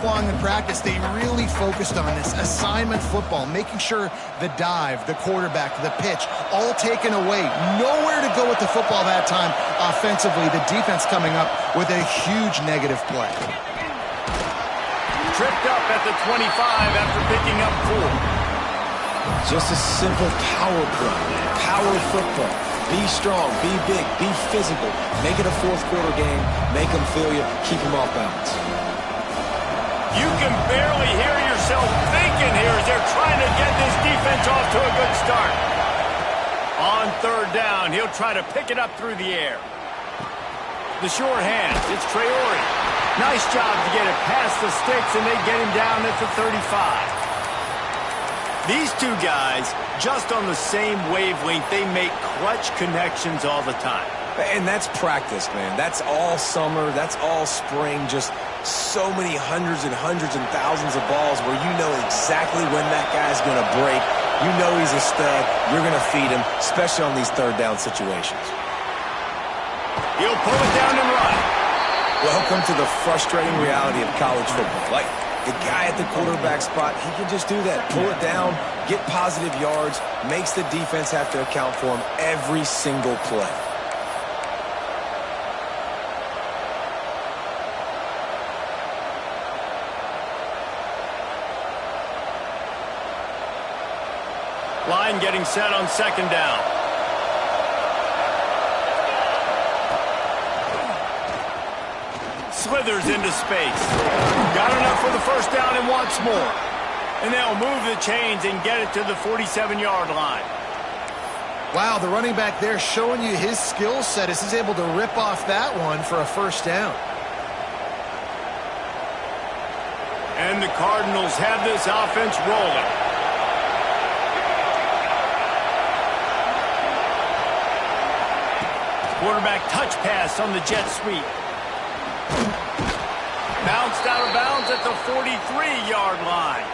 Long in practice, they really focused on this assignment football, making sure the dive, the quarterback, the pitch, all taken away. Nowhere to go with the football that time offensively. The defense coming up with a huge negative play. Tripped up at the 25 after picking up 4. Just a simple power play. Power football. Be strong, be big, be physical. Make it a fourth quarter game. Make them feel you. Keep them off balance. You can barely hear yourself thinking here as they're trying to get this defense off to a good start. On third down, he'll try to pick it up through the air. The short hands, it's Traore. Nice job to get it past the sticks, and they get him down at the 35. These two guys, just on the same wavelength, they make clutch connections all the time. And that's practice, man. That's all summer. That's all spring. Just so many hundreds and thousands of balls where you know exactly when that guy's going to break. You know he's a stud. You're going to feed him, especially on these third down situations. He'll pull it down and run. Welcome to the frustrating reality of college football. Like, the guy at the quarterback spot, he can just do that. Pull it down, get positive yards, makes the defense have to account for him every single play. Line getting set on second down. Slithers into space. Got enough for the first down and wants more. And they'll move the chains and get it to the 47-yard line. Wow, the running back there showing you his skill set as he's able to rip off that one for a first down. And the Cardinals have this offense rolling. Quarterback touch pass on the jet sweep. Bounced out of bounds at the 43-yard line.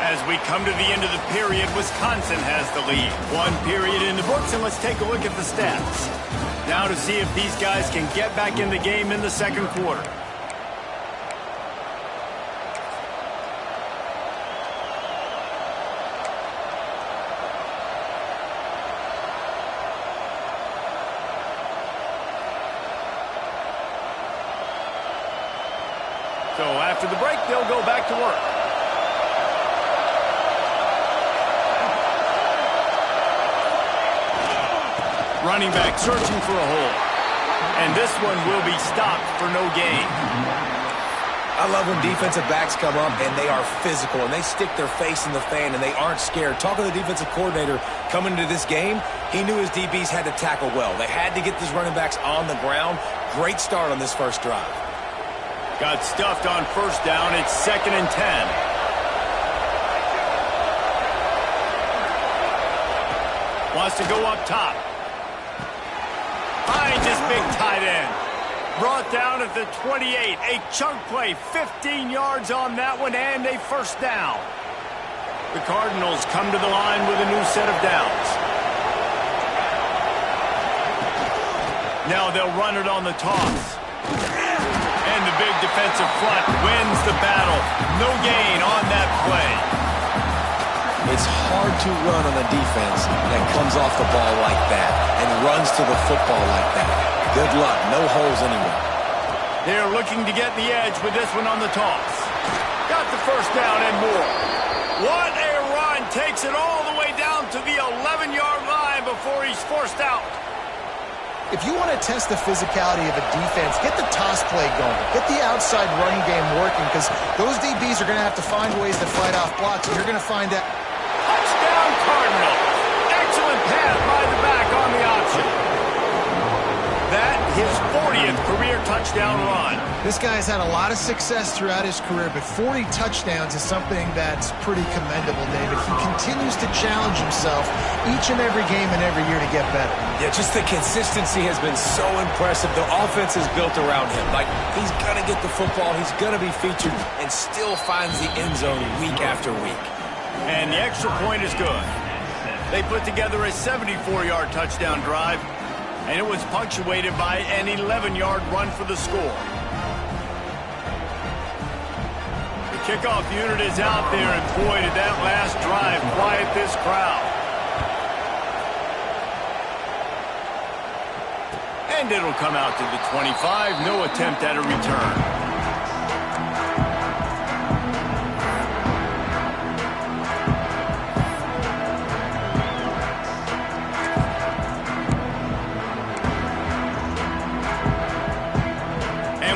As we come to the end of the period, Wisconsin has the lead. One period in the books, and let's take a look at the stats. Now to see if these guys can get back in the game in the second quarter. So after the break, they'll go back to work. Running back searching for a hole. And this one will be stopped for no gain. I love when defensive backs come up and they are physical and they stick their face in the fan and they aren't scared. Talking to the defensive coordinator coming into this game, he knew his DBs had to tackle well. They had to get these running backs on the ground. Great start on this first drive. Got stuffed on first down. It's 2nd and 10. Wants to go up top. Finds his big tight end. Brought down at the 28. A chunk play, 15 yards on that one, and a first down. The Cardinals come to the line with a new set of downs. Now they'll run it on the toss. And the big defensive front wins the battle. No gain on that play. It's hard to run on a defense that comes off the ball like that and runs to the football like that. Good luck. No holes anywhere. They're looking to get the edge with this one on the toss. Got the first down and more. What a run. Takes it all the way down to the 11-yard line before he's forced out. If you want to test the physicality of a defense, get the toss play going. Get the outside run game working because those DBs are going to have to find ways to fight off blocks, and you're going to find that. Touchdown, Cardinals. Excellent pass by the back on the option. That his 40th career touchdown. touchdown run. This guy's had a lot of success throughout his career, but 40 touchdowns is something that's pretty commendable, David. He continues to challenge himself each and every game and every year to get better. Yeah, just the consistency has been so impressive. The offense is built around him. Like, he's going to get the football, he's going to be featured, and still finds the end zone week after week. And the extra point is good. They put together a 74-yard touchdown drive, and it was punctuated by an 11-yard run for the score. The kickoff unit is out there, and boy, did that last drive quiet this crowd. And it'll come out to the 25. No attempt at a return.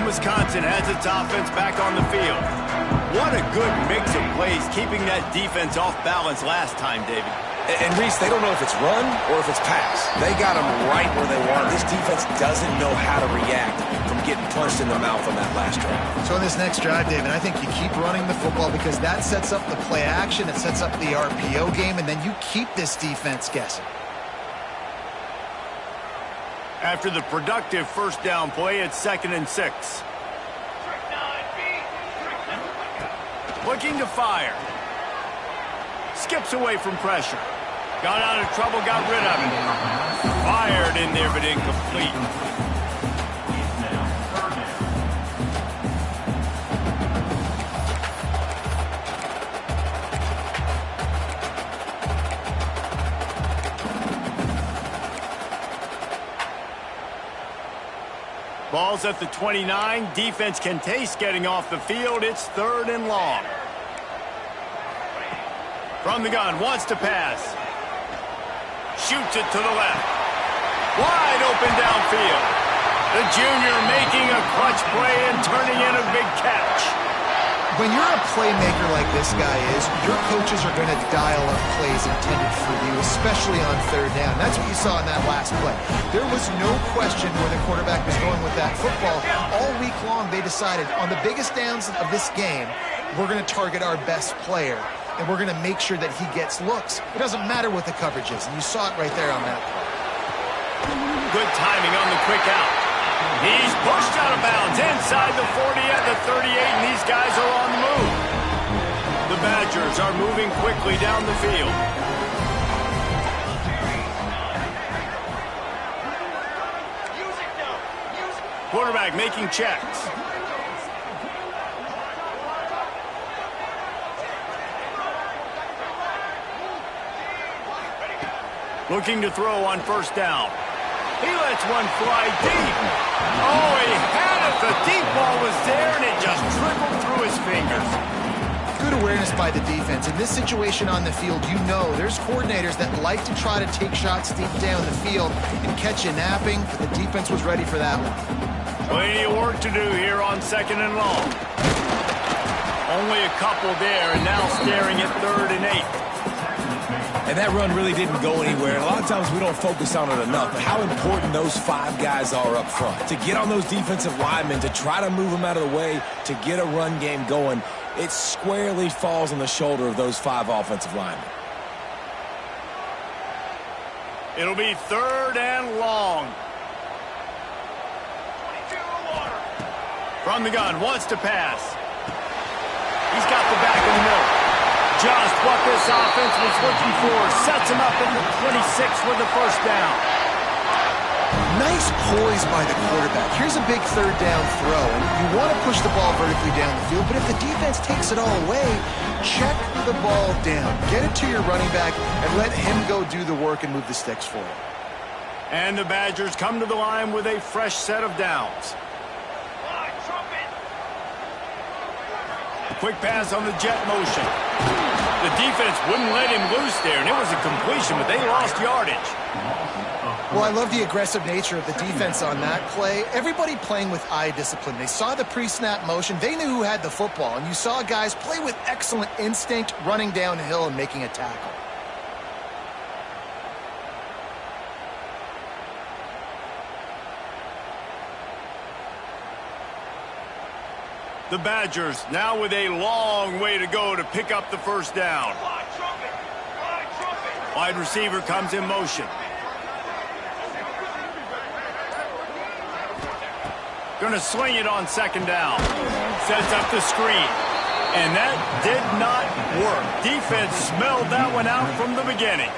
Wisconsin has its offense back on the field. What a good mix of plays, keeping that defense off balance last time, David. And Reese, they don't know if it's run or if it's pass. They got them right where they want. This defense doesn't know how to react from getting punched in the mouth on that last drive. So in this next drive, David, I think you keep running the football because that sets up the play action, it sets up the RPO game, and then you keep this defense guessing. After the productive first down play, it's 2nd and 6. Looking to fire. Skips away from pressure. Got out of trouble, got rid of it. Fired in there, but incomplete. Ball's at the 29. Defense can taste getting off the field. It's 3rd and long. From the gun, wants to pass. Shoots it to the left. Wide open downfield. The junior making a clutch play and turning in a big catch. When you're a playmaker like this guy is, your coaches are going to dial up plays intended for you, especially on 3rd down. That's what you saw in that last play. There was no question where the quarterback was going with that football. All week long, they decided on the biggest downs of this game, we're going to target our best player, and we're going to make sure that he gets looks. It doesn't matter what the coverage is, and you saw it right there on that play. Good timing on the quick out. He's pushed out of bounds inside the 40 at the 38, and these guys are on the move. The Badgers are moving quickly down the field. Quarterback making checks. Looking to throw on 1st down. He lets one fly deep. Oh, he had it. The deep ball was there, and it just trickled through his fingers. Good awareness by the defense. In this situation on the field, you know there's coordinators that like to try to take shots deep down the field and catch you napping, but the defense was ready for that one. Plenty of work to do here on 2nd and long. Only a couple there, and now staring at 3rd and 8. And that run really didn't go anywhere. And a lot of times we don't focus on it enough, but how important those 5 guys are up front. To get on those defensive linemen, to try to move them out of the way, to get a run game going, it squarely falls on the shoulder of those 5 offensive linemen. It'll be 3rd and long. From the gun, wants to pass. He's got the back of the middle. Just what this offense was looking for. Sets him up at the 26 for the 1st down. Nice poise by the quarterback. Here's a big 3rd down throw. And you want to push the ball vertically down the field, but if the defense takes it all away, check the ball down. Get it to your running back and let him go do the work and move the sticks for you. And the Badgers come to the line with a fresh set of downs. Quick pass on the jet motion. The defense wouldn't let him loose there, and it was a completion, but they lost yardage. Well, I love the aggressive nature of the defense on that play. Everybody playing with eye discipline. They saw the pre-snap motion. They knew who had the football, and you saw guys play with excellent instinct, running downhill and making a tackle. The Badgers now with a long way to go to pick up the first down. Wide receiver comes in motion. Going to swing it on second down. Sets up the screen. And that did not work. Defense smelled that one out from the beginning.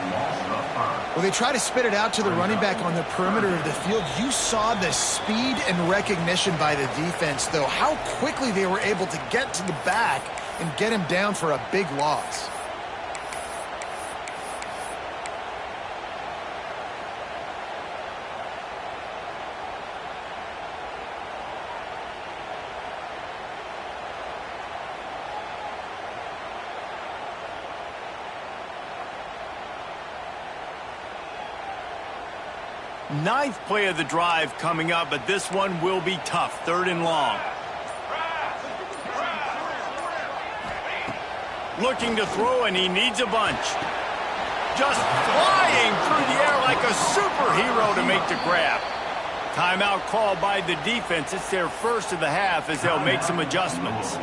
Well, they try to spit it out to the running back on the perimeter of the field. You saw the speed and recognition by the defense, though, how quickly they were able to get to the back and get him down for a big loss. Ninth play of the drive coming up, but this one will be tough. 3rd and long. Looking to throw, and he needs a bunch. Just flying through the air like a superhero to make the grab. Timeout called by the defense. It's their first of the half as they'll make some adjustments.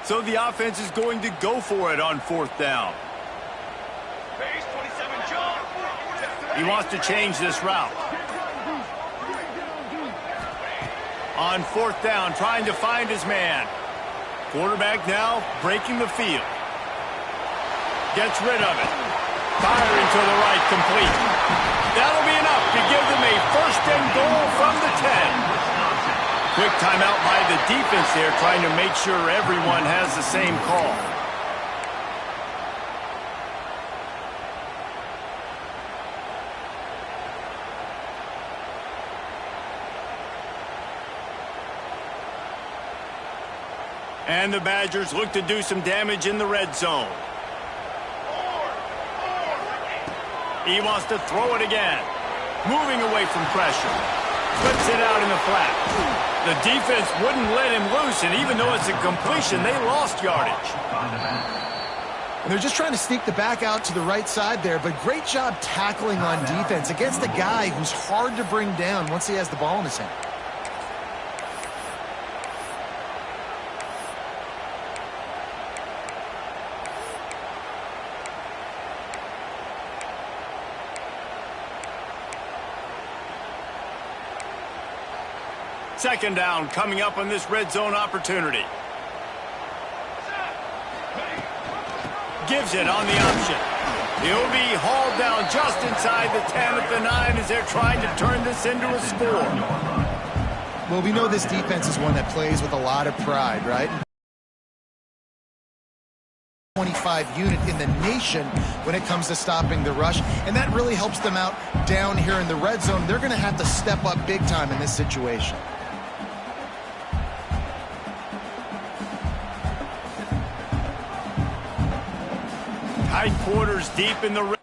So the offense is going to go for it on 4th down. He wants to change this route. On 4th down, trying to find his man. Quarterback now breaking the field. Gets rid of it. Firing to the right, complete. That'll be enough to give them a 1st and goal from the 10. Quick timeout by the defense there, trying to make sure everyone has the same call. And the Badgers look to do some damage in the red zone. He wants to throw it again. Moving away from pressure. Flips it out in the flat. The defense wouldn't let him loose, and even though it's a completion, they lost yardage. And they're just trying to sneak the back out to the right side there, but great job tackling on defense against a guy who's hard to bring down once he has the ball in his hand. Second down coming up on this red zone opportunity. Gives it on the option. He'll be hauled down just inside the 10 at the 9 as they're trying to turn this into a score. Well, we know this defense is one that plays with a lot of pride, right? 25 unit in the nation when it comes to stopping the rush, and that really helps them out down here in the red zone. They're going to have to step up big time in this situation. Tight quarters deep in the red.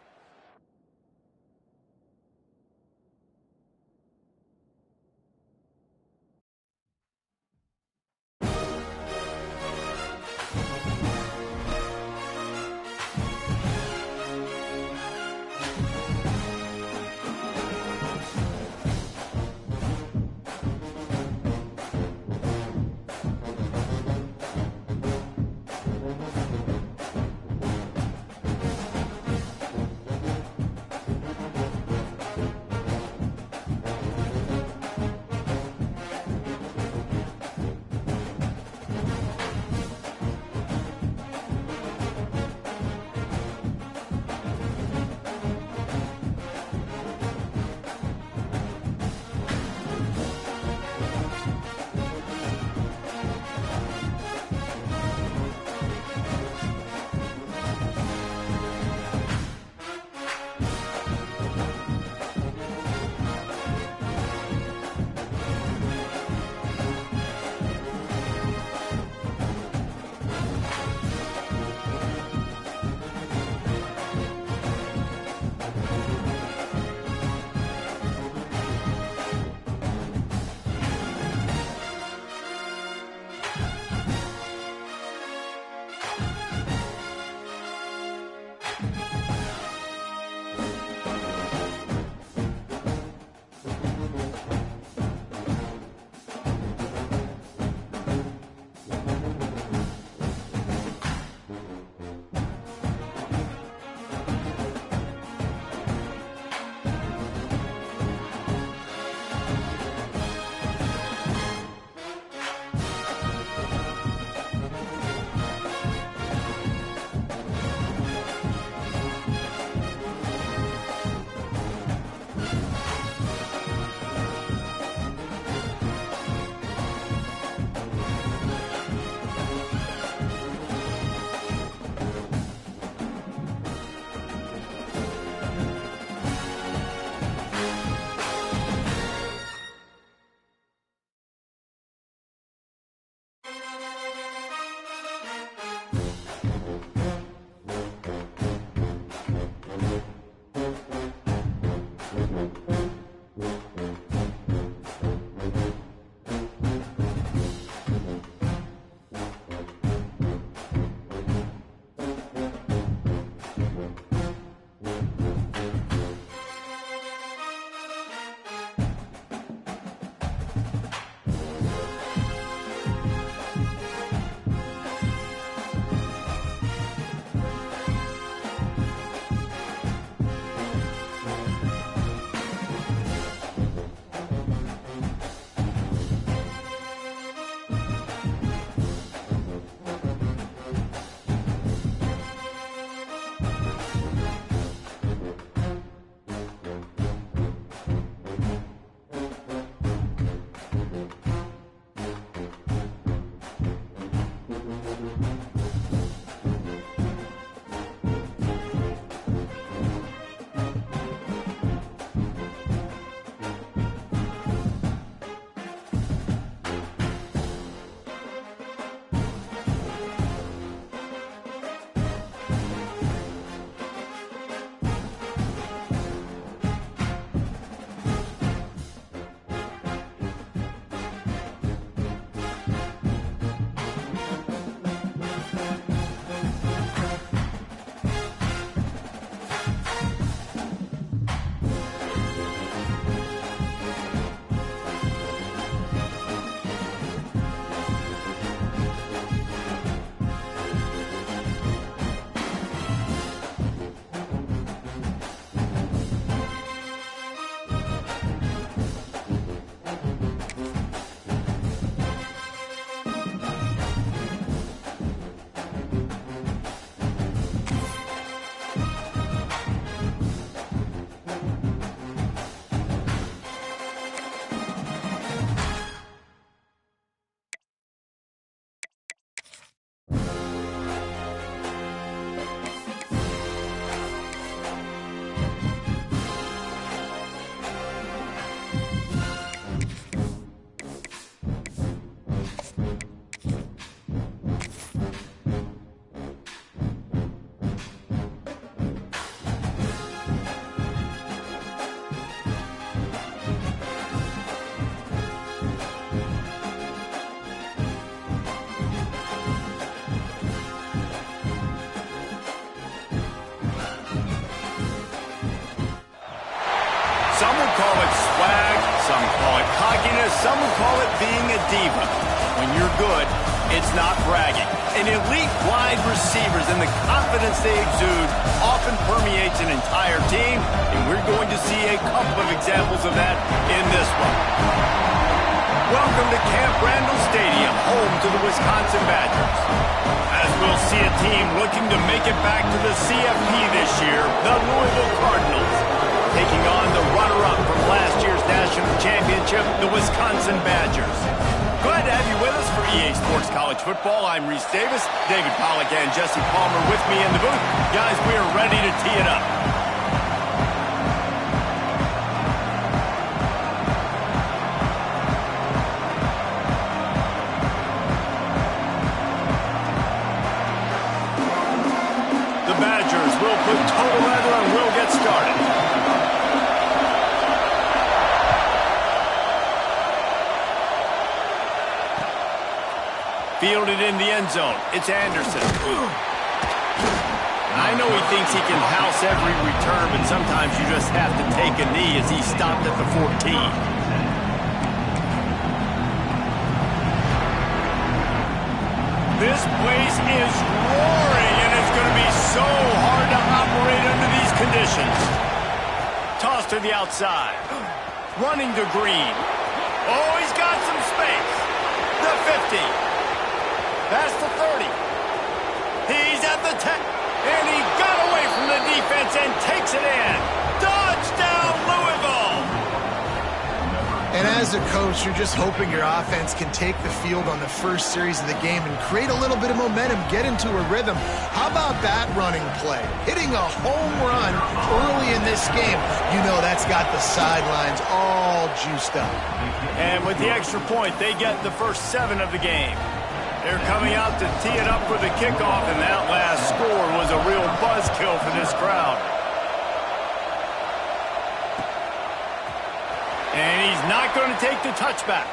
Some call it cockiness, some would call it being a diva. When you're good, it's not bragging. An elite wide receivers and the confidence they exude often permeates an entire team, and we're going to see a couple of examples of that in this one. Welcome to Camp Randall Stadium, home to the Wisconsin Badgers. As we'll see a team looking to make it back to the CFP this year, the Louisville Cardinals, taking on the runner-up from last year's national championship, the Wisconsin Badgers. Glad to have you with us for EA Sports College Football. I'm Reese Davis, David Pollack and Jesse Palmer with me in the booth. Guys, we are ready to tee it up. The Badgers will put total leather and we'll get started. Fielded in the end zone. It's Anderson. I know he thinks he can house every return, but sometimes you just have to take a knee as he stopped at the 14. This place is roaring, and it's going to be so hard to operate under these conditions. Toss to the outside. Running to Green. Oh, he's got some space. The 50. That's the 30. He's at the 10. And he got away from the defense and takes it in. Touchdown, Louisville! And as a coach, you're just hoping your offense can take the field on the first series of the game and create a little bit of momentum, get into a rhythm. How about that running play? Hitting a home run early in this game. You know that's got the sidelines all juiced up. And with the extra point, they get the first 7 of the game. They're coming out to tee it up for the kickoff, and that last score was a real buzzkill for this crowd. And he's not going to take the touchback.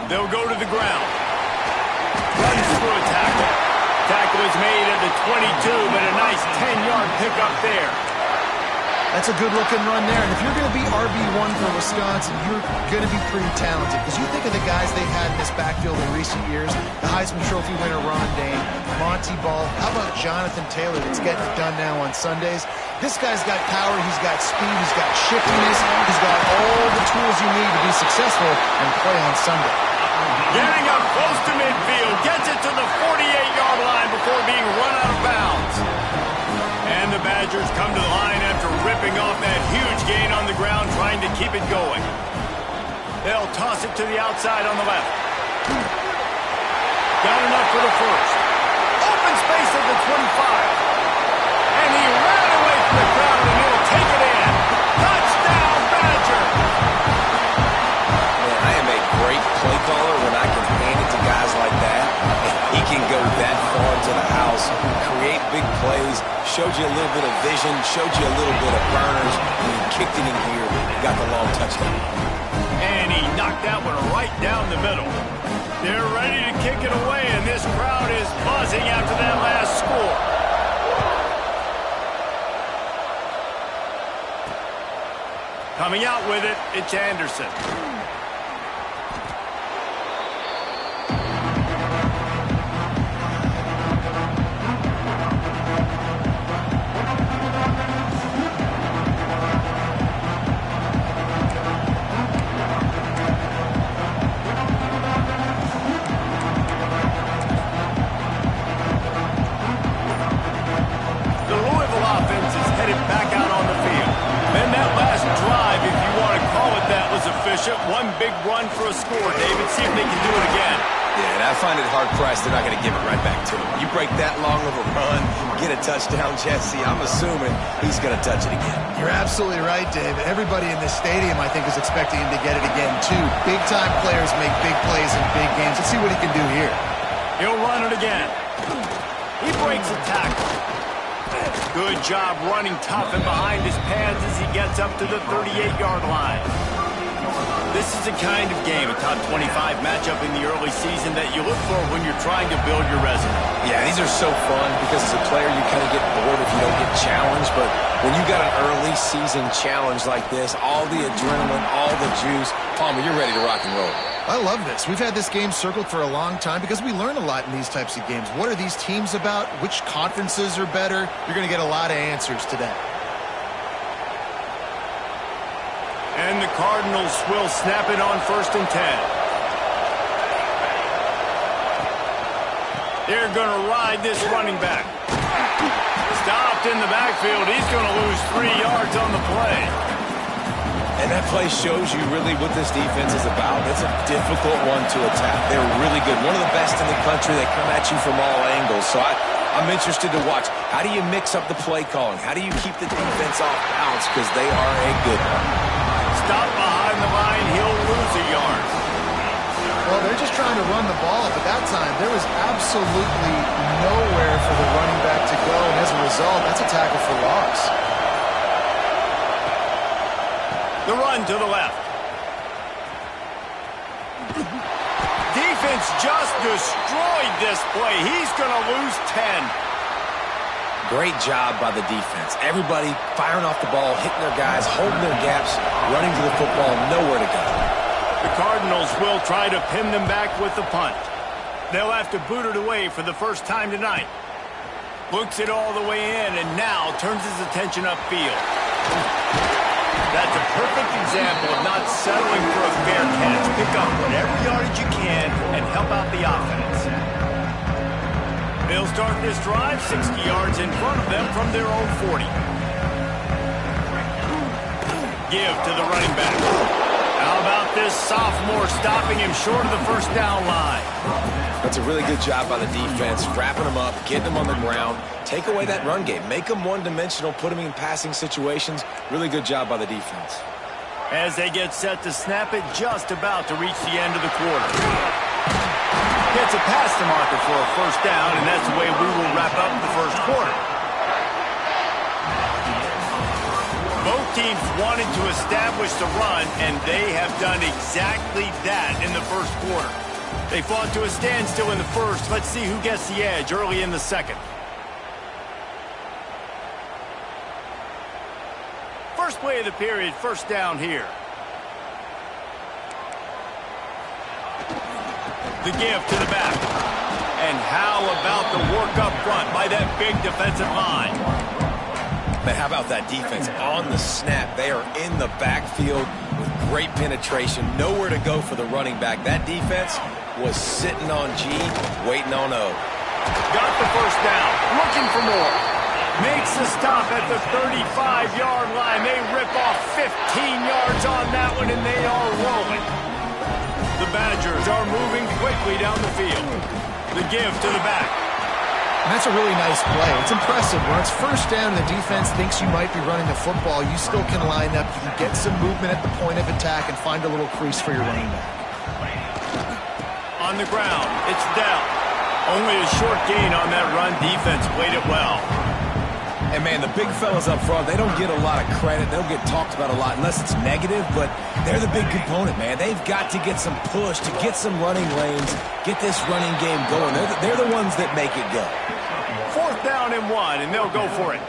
They'll go to the ground. Runs through a tackle. Tackle is made at the 22, but a nice 10-yard pickup there. That's a good-looking run there. And if you're going to be RB1 for Wisconsin, you're going to be pretty talented. Because you think of the guys they've had in this backfield in recent years, the Heisman Trophy winner Ron Dane, Monty Ball. How about Jonathan Taylor that's getting it done now on Sundays? This guy's got power, he's got speed, he's got shiftiness, he's got all the tools you need to be successful and play on Sunday. Getting up close to midfield, gets it to the 48-yard line before being run out of bounds. And the Badgers come to the line after ripping off that huge gain on the ground, trying to keep it going. They'll toss it to the outside on the left. Got enough for the first. Open space at the 25. And he ran away from the crowd, and he'll take it in. Touchdown, Badger! Man, I am a great play caller when I can hand it to guys like that. He can go that far into the house, create big plays, showed you a little bit of vision, showed you a little bit of burners, and he kicked it in here, got the long touchdown. And he knocked that one right down the middle. They're ready to kick it away, and this crowd is buzzing after that last score. Coming out with it, it's Anderson. One big run for a score, David. See if they can do it again. Yeah, and I find it hard-pressed they're not going to give it right back to him. You break that long of a run, get a touchdown, Jesse, I'm assuming he's going to touch it again. You're absolutely right, David. Everybody in this stadium, I think, is expecting him to get it again, too. Big-time players make big plays in big games. Let's see what he can do here. He'll run it again. He breaks a tackle. Good job running tough and behind his pads as he gets up to the 38-yard line. This is the kind of game, a top 25 matchup in the early season, that you look for when you're trying to build your resume. Yeah, these are so fun because as a player you kind of get bored if you don't get challenged, but when you got an early season challenge like this, all the adrenaline, all the juice, Palmer, you're ready to rock and roll. I love this. We've had this game circled for a long time because we learn a lot in these types of games. What are these teams about? Which conferences are better? You're going to get a lot of answers today. And the Cardinals will snap it on 1st and 10. They're going to ride this running back. Stopped in the backfield. He's going to lose 3 yards on the play. And that play shows you really what this defense is about. It's a difficult one to attack. They're really good. One of the best in the country. They come at you from all angles. So I'm interested to watch. How do you mix up the play calling? How do you keep the defense off balance? Because they are a good one. Stop behind the line. He'll lose a yard. Well, they're just trying to run the ball, but that time there was absolutely nowhere for the running back to go. And as a result, that's a tackle for loss. The run to the left. Defense just destroyed this play. He's going to lose 10. Great job by the defense. Everybody firing off the ball, hitting their guys, holding their gaps, running to the football, nowhere to go. The Cardinals will try to pin them back with the punt. They'll have to boot it away for the first time tonight. Looks it all the way in and now turns his attention upfield. That's a perfect example of not settling for a fair catch. Pick up whatever yardage you can and help out the offense. They'll start this drive 60 yards in front of them from their own 40. Give to the running back. How about this sophomore stopping him short of the first down line? That's a really good job by the defense, wrapping them up, getting them on the ground. Take away that run game. Make them one-dimensional, put them in passing situations. Really good job by the defense. As they get set to snap it, just about to reach the end of the quarter. Gets it past the marker for a first down, and that's the way we will wrap up the first quarter. Both teams wanted to establish the run, and they have done exactly that in the first quarter. They fought to a standstill in the first. Let's see who gets the edge early in the second. First play of the period, first down here. The give to the back. And how about the work up front by that big defensive line? But how about that defense on the snap? They are in the backfield with great penetration. Nowhere to go for the running back. That defense was sitting on G, waiting on O. Got the first down. Looking for more. Makes the stop at the 35-yard line. They rip off 15 yards on that one, and they are rolling. The Badgers are moving quickly down the field. The give to the back. And that's a really nice play. It's impressive. When it's first down, the defense thinks you might be running the football. You still can line up. You can get some movement at the point of attack and find a little crease for your running back. On the ground, it's Dell. Only a short gain on that run. Defense played it well. And, man, the big fellas up front, they don't get a lot of credit. They don't get talked about a lot unless it's negative, but they're the big component, man. They've got to get some push, to get some running lanes, get this running game going. They're the ones that make it go. Fourth down and 1, and they'll go for it.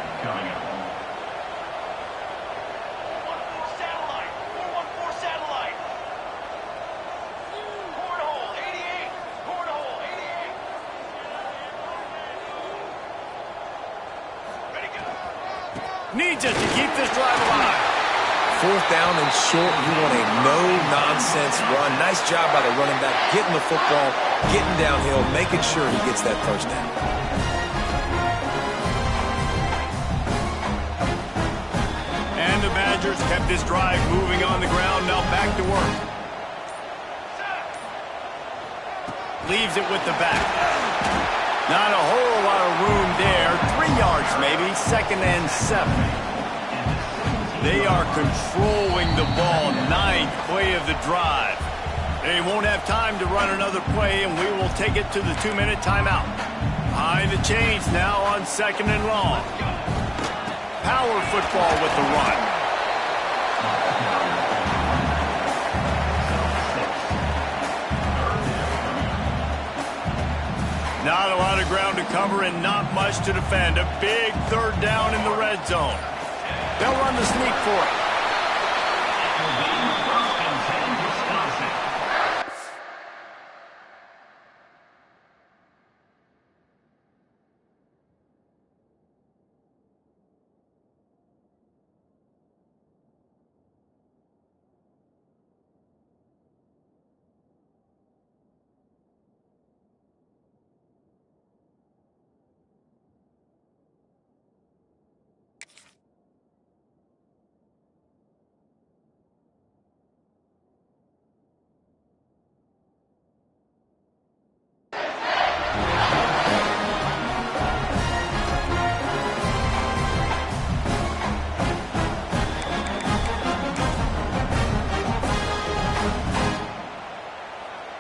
Needs it to keep this drive alive. Fourth down and short. You want a no-nonsense run. Nice job by the running back, getting the football, getting downhill, making sure he gets that first down. And the Badgers kept this drive moving on the ground. Now back to work. Leaves it with the back. Not a whole lot of room there. 3 yards maybe. 2nd and 7. They are controlling the ball. 9th play of the drive. They won't have time to run another play, and we will take it to the 2-minute timeout. Behind the chains now on 2nd and long. power football with the run. Not a lot of ground to cover and not much to defend. A big third down in the red zone. They'll run the sneak for it.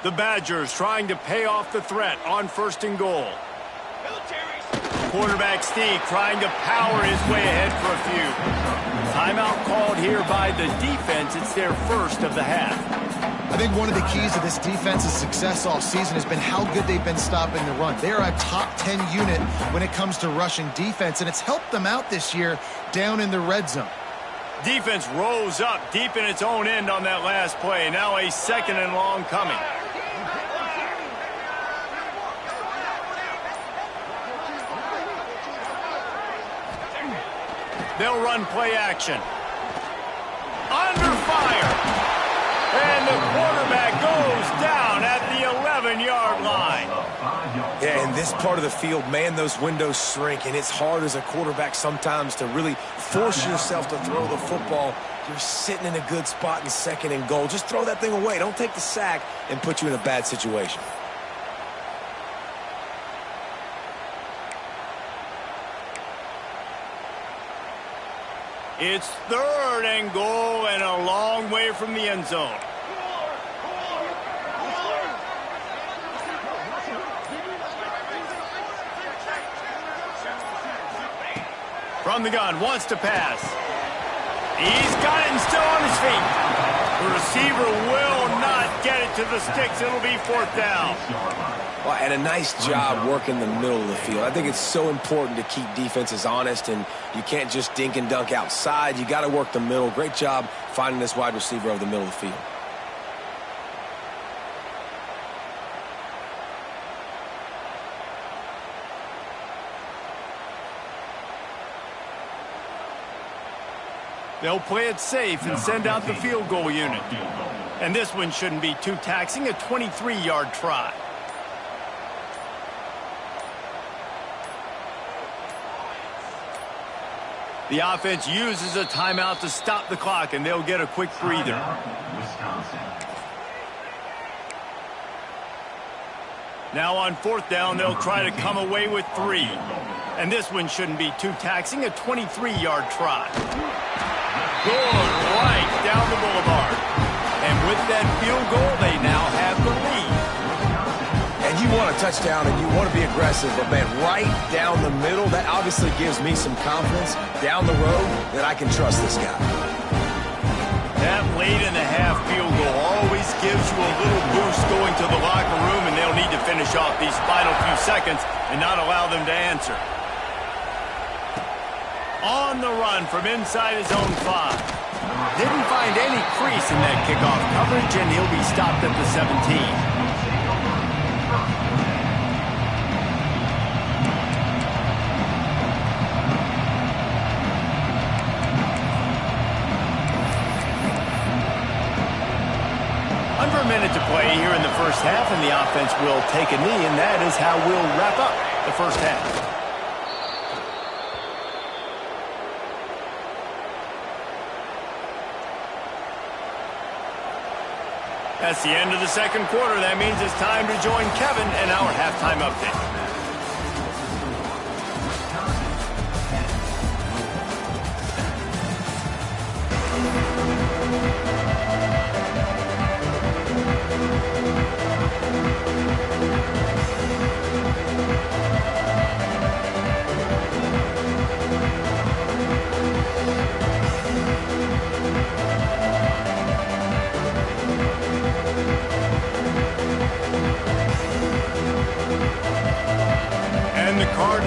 The Badgers trying to pay off the threat on 1st and goal. Quarterback Steve trying to power his way ahead for a few. Timeout called here by the defense. It's their first of the half. I think one of the keys to this defense's success all season has been how good they've been stopping the run. They are a top 10 unit when it comes to rushing defense, and it's helped them out this year down in the red zone. Defense rose up deep in its own end on that last play. Now a 2nd and long coming. They'll run play action. Under fire. And the quarterback goes down at the 11-yard line. Yeah, in this part of the field, man, those windows shrink, and it's hard as a quarterback sometimes to really force yourself to throw the football. You're sitting in a good spot in 2nd and goal. Just throw that thing away. Don't take the sack and put you in a bad situation. It's 3rd and goal and a long way from the end zone. From the gun, wants to pass. He's got it and still on his feet. The receiver will not get it to the sticks. It'll be 4th down. Well, and a nice job working the middle of the field. I think it's so important to keep defenses honest, and you can't just dink and dunk outside. You got to work the middle. Great job finding this wide receiver over the middle of the field. They'll play it safe and send out the field goal unit. And this one shouldn't be too taxing, a 23-yard try. The offense uses a timeout to stop the clock, and they'll get a quick breather. Now on 4th down, they'll try to come away with 3. And this one shouldn't be too taxing, a 23-yard try. Going right down the boulevard. And with that field goal, they now have the lead. And you want a touchdown and you want to be aggressive, but man, right down the middle, that obviously gives me some confidence down the road that I can trust this guy. That late in the half field goal always gives you a little boost going to the locker room, and they'll need to finish off these final few seconds and not allow them to answer. On the run from inside his own 5. Didn't find any crease in that kickoff coverage, and he'll be stopped at the 17. Under a minute to play here in the first half, and the offense will take a knee, and that is how we'll wrap up the first half. That's the end of the second quarter. That means it's time to join Kevin in our halftime update.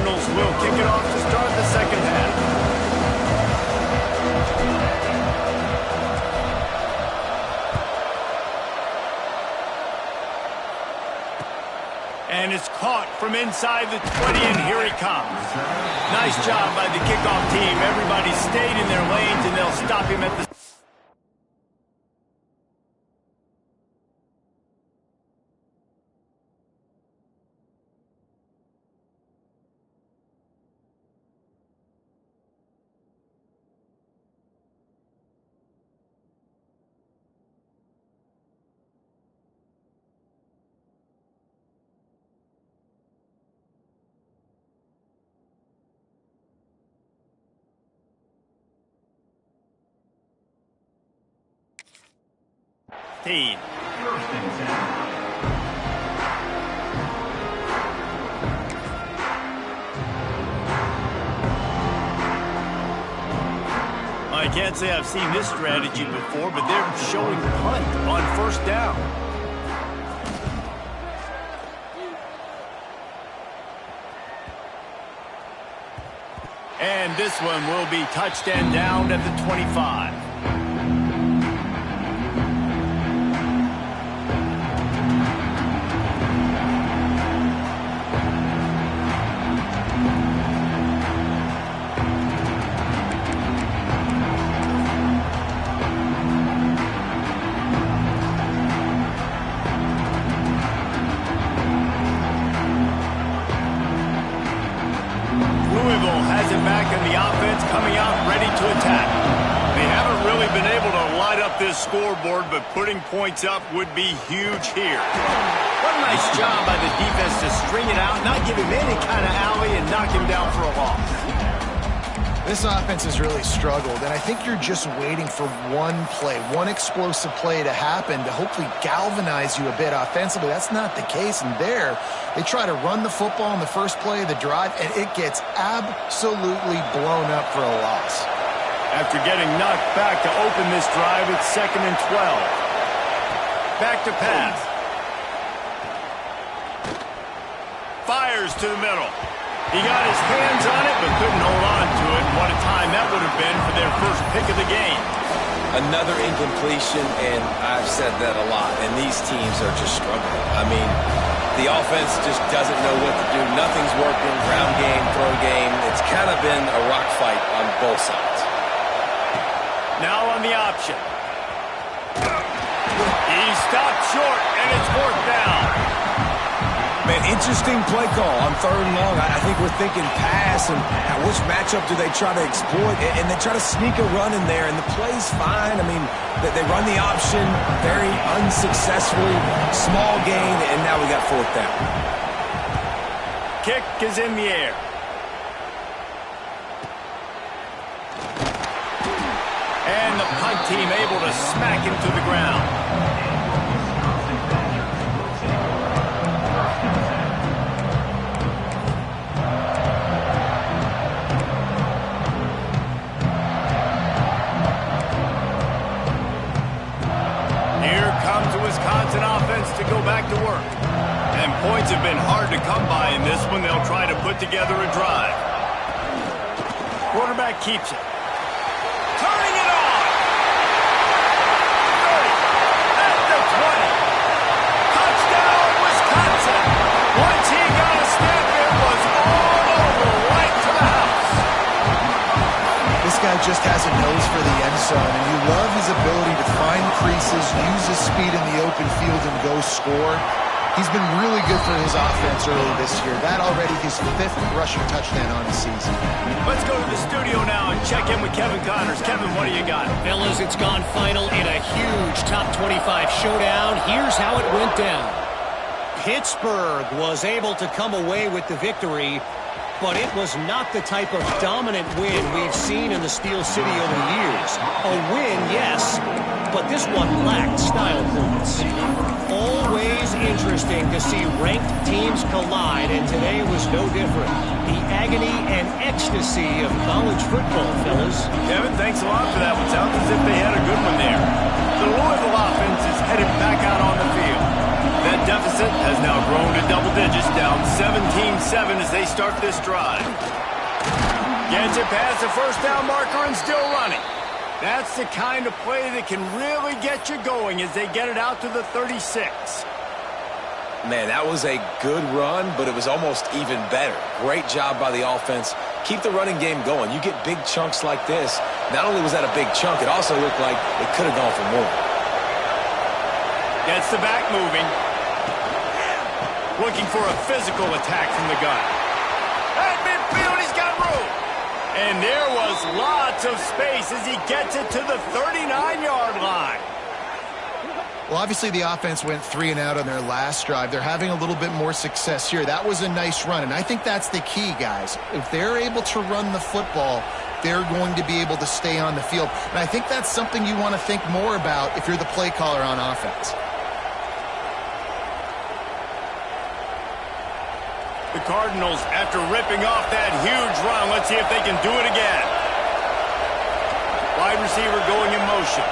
Cardinals will kick it off to start the second half. And it's caught from inside the 20, and here he comes. Nice job by the kickoff team. Everybody stayed in their lanes, and they'll stop him at the... team. I can't say I've seen this strategy before, but they're showing punt on first down. And this one will be touched and down at the 25. Louisville has it back in the offense, coming out ready to attack. They haven't really been able to light up this scoreboard, but putting points up would be huge here. What a nice job by the defense to string it out, not give him any kind of alley, and knock him down for a loss. This offense has really struggled, and I think you're just waiting for one play, one explosive play to happen to hopefully galvanize you a bit offensively. That's not the case, and there they try to run the football in the first play of the drive, and it gets absolutely blown up for a loss. After getting knocked back to open this drive, it's 2nd and 12. Back to pass. Fires to the middle. He got his hands on it, but couldn't hold on to it. What a time that would have been for their first pick of the game. Another incompletion, and I've said that a lot, and these teams are just struggling. I mean, the offense just doesn't know what to do. Nothing's working. Ground game, throw game. It's kind of been a rock fight on both sides. Now on the option. He stopped short, and it's 4th down. Man, interesting play call on 3rd and long. I think we're thinking pass, and which matchup do they try to exploit? And they try to sneak a run in there, and the play's fine. I mean, they run the option very unsuccessfully, small gain, and now we got 4th down. Kick is in the air. And the punt team able to smack him to the ground. Wisconsin offense to go back to work. And points have been hard to come by in this one. They'll try to put together a drive. Quarterback keeps it. Turning it on! 30 at the 20. Touchdown, Wisconsin! Once he got a step, it was all over, right to the house. This guy just has a nose for the end zone, and you love his ability to find creases, use his speed in the open field, and go score. He's been really good for his offense early this year. That already his 5th rushing touchdown on the season. Let's go to the studio now and check in with Kevin Connors. Kevin, what do you got? Fellas, it's gone final in a huge top 25 showdown. Here's how it went down. Pittsburgh was able to come away with the victory, but it was not the type of dominant win we've seen in the Steel City over the years. A win, yes, but this one lacked style points. Always interesting to see ranked teams collide, and today was no different. The agony and ecstasy of college football, fellas. Kevin, thanks a lot for that one. Sounds as if they had a good one there. The Louisville offense is headed back out on the field. That deficit has now grown to double digits, down 17-7 as they start this drive. Gets it past the first down marker and still running. That's the kind of play that can really get you going as they get it out to the 36. Man, that was a good run, but it was almost even better. Great job by the offense. Keep the running game going. You get big chunks like this. Not only was that a big chunk, it also looked like it could have gone for more. Gets the back moving. Looking for a physical attack from the gun. At midfield, he's got room. And there was lots of space as he gets it to the 39-yard line. Well, obviously the offense went 3 and out on their last drive. They're having a little bit more success here. That was a nice run, and I think that's the key, guys. If they're able to run the football, they're going to be able to stay on the field. And I think that's something you want to think more about if you're the play caller on offense. The Cardinals, after ripping off that huge run, let's see if they can do it again. Wide receiver going in motion.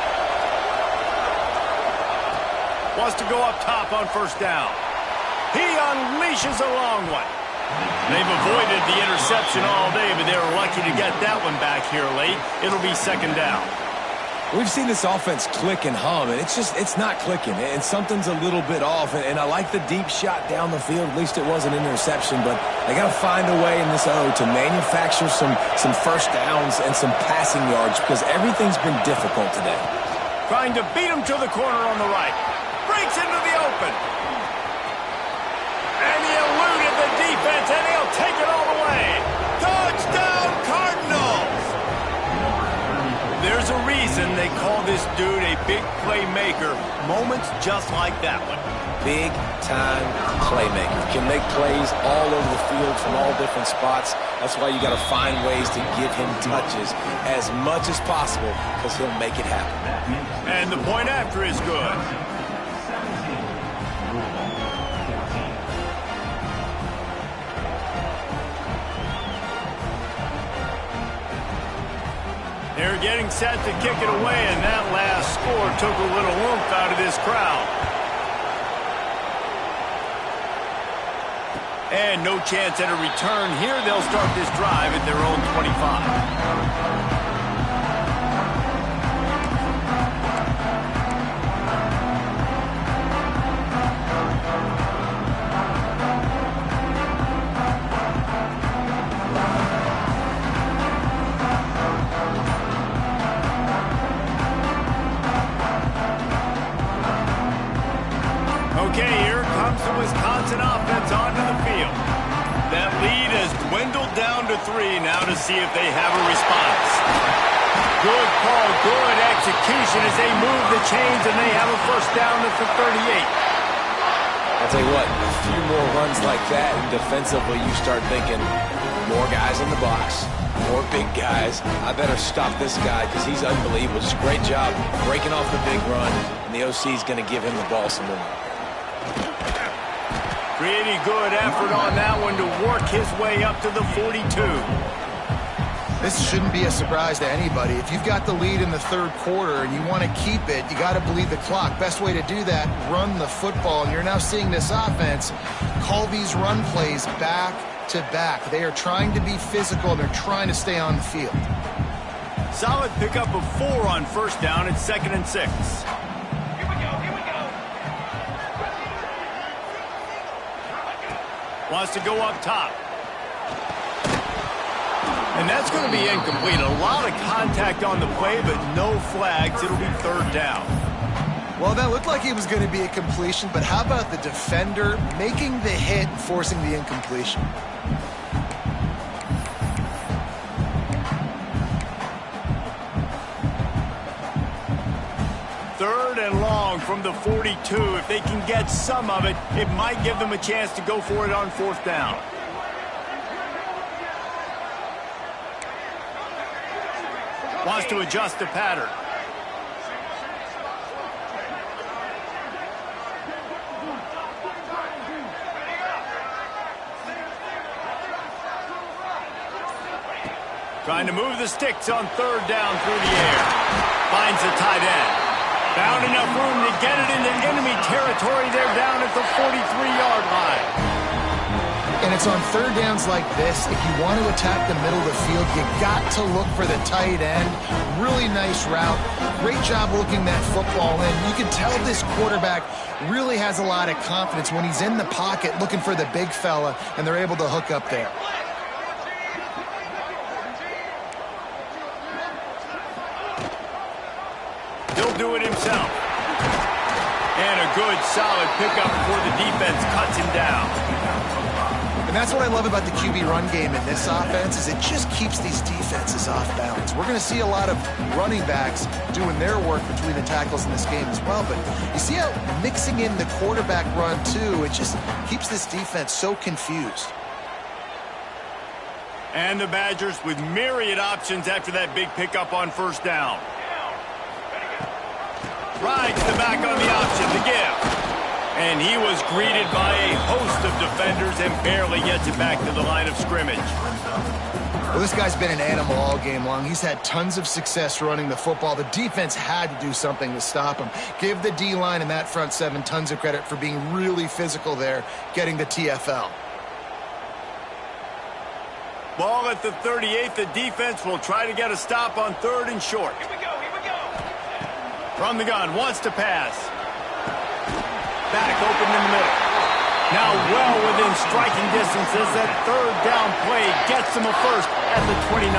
Wants to go up top on first down. He unleashes a long one. They've avoided the interception all day, but they were lucky to get that one back here late. It'll be second down. We've seen this offense click and hum, and it's not clicking, and something's a little bit off, and I like the deep shot down the field. At least it wasn't an interception, but they got to find a way in this O to manufacture some first downs and some passing yards because everything's been difficult today. Trying to beat him to the corner on the right. Breaks into the open. And he eluded the defense, and he'll take it all the way. Touchdown, Cardinals! There's a reason they call this dude a big playmaker. Moments just like that one. Big-time playmaker. Can make plays all over the field from all different spots. That's why you got to find ways to give him touches as much as possible because he'll make it happen. And the point after is good. They're getting set to kick it away, and that last score took a little oomph out of this crowd. And no chance at a return here. They'll start this drive at their own 25. Okay, here comes the Wisconsin offense onto the field. That lead has dwindled down to 3 now to see if they have a response. Good call, good execution as they move the chains and they have a first down at the 38. I'll tell you what, a few more runs like that and defensively you start thinking more guys in the box, more big guys. I better stop this guy because he's unbelievable. Just a great job breaking off the big run, and the OC is going to give him the ball some more. Pretty good effort on that one to work his way up to the 42. This shouldn't be a surprise to anybody. If you've got the lead in the third quarter and you want to keep it, you got to bleed the clock. Best way to do that, run the football. And you're now seeing this offense call these run plays back to back. They are trying to be physical, and they're trying to stay on the field. Solid pickup of 4 on first down at 2nd and 6. Wants to go up top. And that's going to be incomplete. A lot of contact on the play, but no flags. It'll be third down. Well, that looked like it was going to be a completion, but how about the defender making the hit and forcing the incompletion? Third and long from the 42. If they can get some of it, it might give them a chance to go for it on fourth down. Wants to adjust the pattern. Trying to move the sticks on third down through the air. Finds the tight end. Found enough room to get it into enemy territory. They're down at the 43-yard line. And it's on third downs like this, if you want to attack the middle of the field, you got to look for the tight end. Really nice route. Great job looking that football in. You can tell this quarterback really has a lot of confidence when he's in the pocket looking for the big fella, and they're able to hook up there. He'll do it himself. And a good, solid pickup before the defense cuts him down. And that's what I love about the QB run game in this offense, is it just keeps these defenses off balance. We're going to see a lot of running backs doing their work between the tackles in this game as well. But you see how mixing in the quarterback run, too, it just keeps this defense so confused. And the Badgers with myriad options after that big pickup on first down. Rides the back on the option to give. And he was greeted by a host of defenders and barely gets it back to the line of scrimmage. Well, this guy's been an animal all game long. He's had tons of success running the football. The defense had to do something to stop him. Give the D-line and that front seven tons of credit for being really physical there, getting the TFL. Ball at the 38. The defense will try to get a stop on third and short. Here we go, here we go. From the gun, wants to pass. Back open in the middle. Now well within striking distance as that third down play gets him a first at the 29.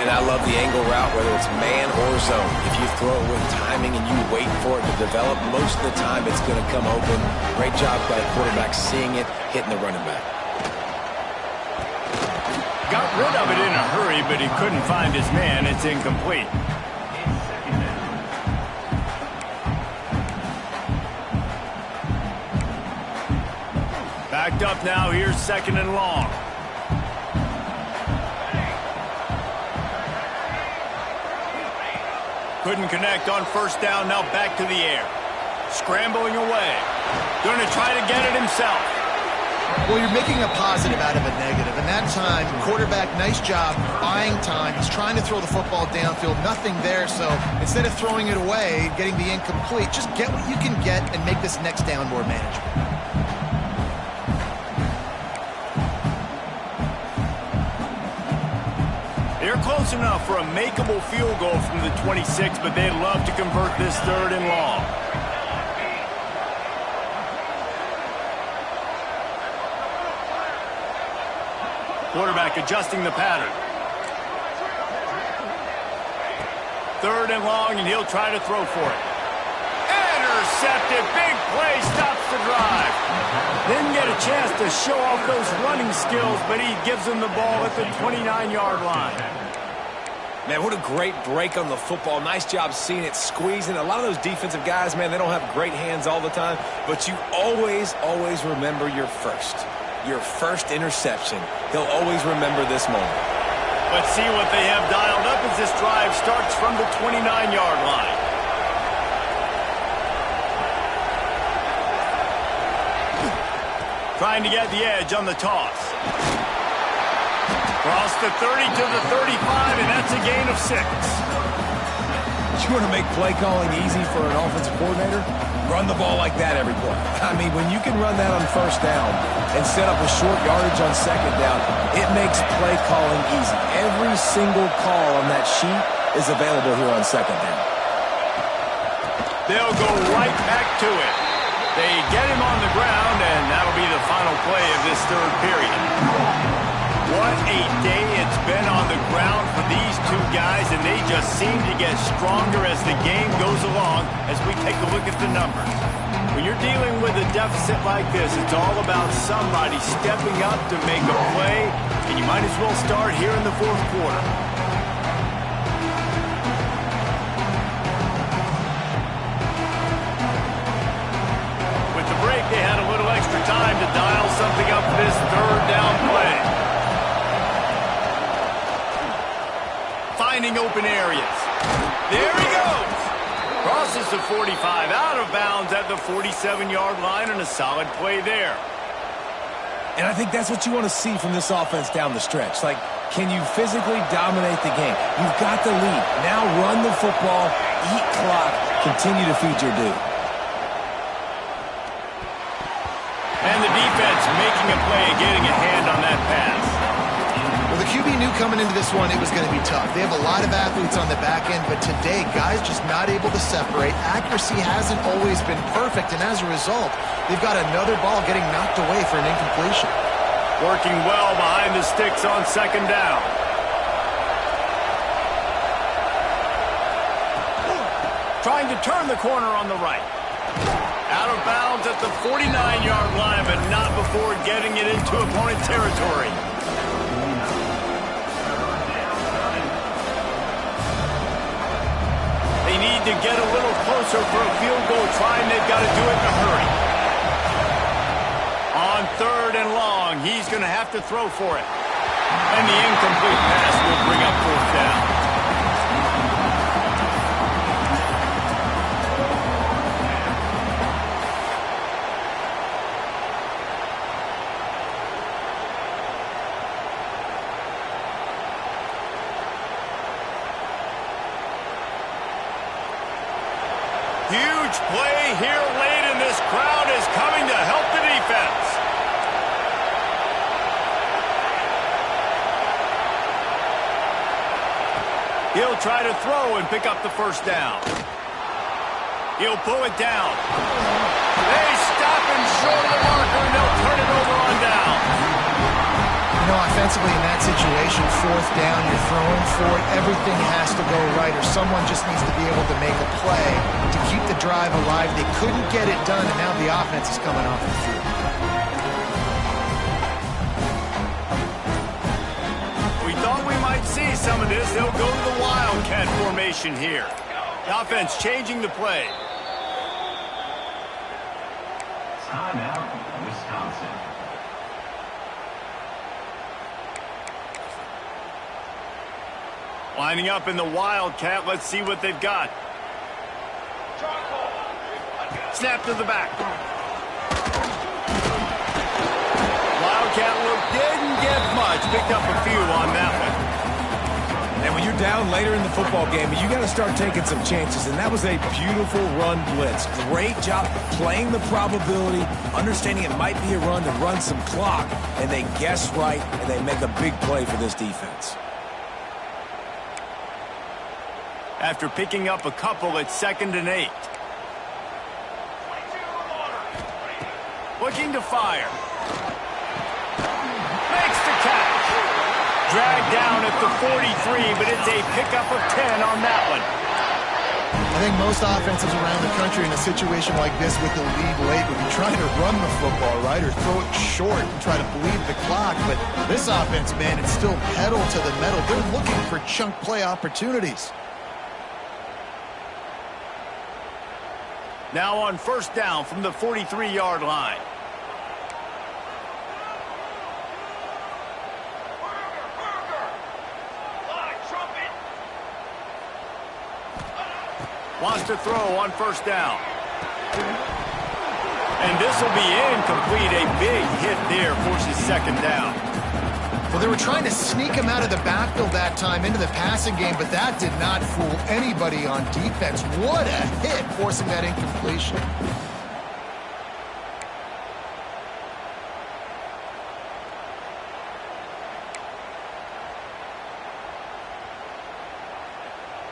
And I love the angle route, whether it's man or zone. If you throw it with timing and you wait for it to develop, most of the time it's going to come open. Great job by the quarterback seeing it, hitting the running back. Got rid of it in a hurry, but he couldn't find his man. It's incomplete. Backed up now. Here's second and long. Couldn't connect on first down. Now back to the air. Scrambling away. Going to try to get it himself. Well, you're making a positive out of a negative. And that time, quarterback, nice job buying time. He's trying to throw the football downfield. Nothing there. So instead of throwing it away, getting the incomplete, just get what you can get and make this next down more manageable. They're close enough for a makeable field goal from the 26, but they'd love to convert this third and long. Quarterback adjusting the pattern. Third and long, and he'll try to throw for it. Intercepted. Big play stops the drive. Didn't get a chance to show off those running skills, but he gives him the ball at the 29-yard line. Man, what a great break on the football. Nice job seeing it, squeezing. A lot of those defensive guys, man, they don't have great hands all the time, but you always, always remember your first interception. He'll always remember this moment. Let's see what they have dialed up as this drive starts from the 29-yard line. Trying to get the edge on the toss. Cross the 30 to the 35, and that's a gain of 6. You want to make play calling easy for an offensive coordinator? Run the ball like that every play. I mean, when you can run that on first down and set up a short yardage on second down, it makes play calling easy. Every single call on that sheet is available here on second down. They'll go right back to it. They get him on the ground, and that'll be the final play of this third period. What a day it's been on the ground for these two guys, and they just seem to get stronger as the game goes along as we take a look at the numbers. When you're dealing with a deficit like this, it's all about somebody stepping up to make a play, and you might as well start here in the fourth quarter. With the break, they had a little extra time to dial something up for this third down play. Finding open areas. There he goes. Crosses the 45, out of bounds at the 47-yard line, and a solid play there. And I think that's what you want to see from this offense down the stretch. Like, Can you physically dominate the game? You've got the lead. Now run the football, eat clock, continue to feed your dude. And the defense making a play, getting a hand on that pass. Well, the QB knew coming into this one it was going to be tough. They have a lot of athletes on the back end, but today, guys just not able to separate. Accuracy hasn't always been perfect, and as a result, they've got another ball getting knocked away for an incompletion. Working well behind the sticks on second down. Trying to turn the corner on the right. Out of bounds at the 49-yard line, but not before getting it into opponent territory. They need to get a little closer for a field goal try, and they've got to do it in a hurry. On third and long, he's going to have to throw for it. And the incomplete pass will bring up fourth down. Huge play here late, and this crowd is coming to help the defense. He'll try to throw and pick up the first down. He'll pull it down. They stop him short of the marker, and they'll turn it over on down. You know, offensively in that situation, fourth down, you're throwing for it. Everything has to go right, or someone just needs to be able to make a play to keep the drive alive. They couldn't get it done, and now the offense is coming off the field. We thought we might see some of this. They'll go to the Wildcat formation here. The offense changing the play. Timeout, Wisconsin. Lining up in the Wildcat. Let's see what they've got. Snap to the back. Wildcat look didn't get much. Picked up a few on that one. And when you're down later in the football game, you got to start taking some chances. And that was a beautiful run blitz. Great job playing the probability, understanding it might be a run to run some clock. And they guess right, and they make a big play for this defense. After picking up a couple at 2nd and 8. Looking to fire. Makes the catch. Dragged down at the 43, but it's a pickup of 10 on that one. I think most offenses around the country in a situation like this with the lead late would be trying to run the football, right, or throw it short and try to bleed the clock. But this offense, man, it's still pedal to the metal. They're looking for chunk play opportunities. Now on first down from the 43-yard line. Wants to throw on first down. And this will be incomplete. A big hit there forces second down. Well, they were trying to sneak him out of the backfield that time into the passing game, but that did not fool anybody on defense. What a hit, forcing that incompletion.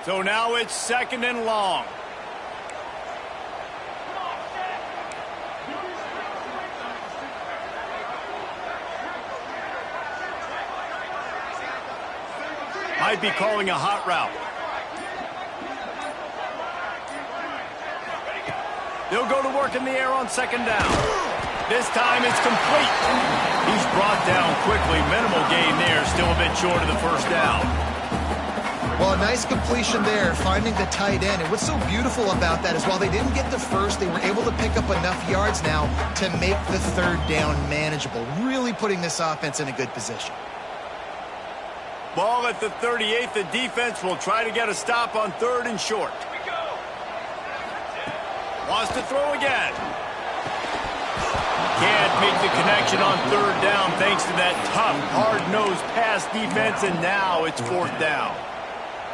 So now it's 2nd and long. Might be calling a hot route. They'll go to work in the air on second down. This time it's complete. He's brought down quickly. Minimal gain there. Still a bit short of the first down. Well, a nice completion there, finding the tight end. And what's so beautiful about that is while they didn't get the first, they were able to pick up enough yards now to make the third down manageable. Really putting this offense in a good position. Ball at the 38. The defense will try to get a stop on 3rd and short. Wants to throw again. can't make the connection on third down thanks to that tough, hard-nosed pass defense, and now it's fourth down.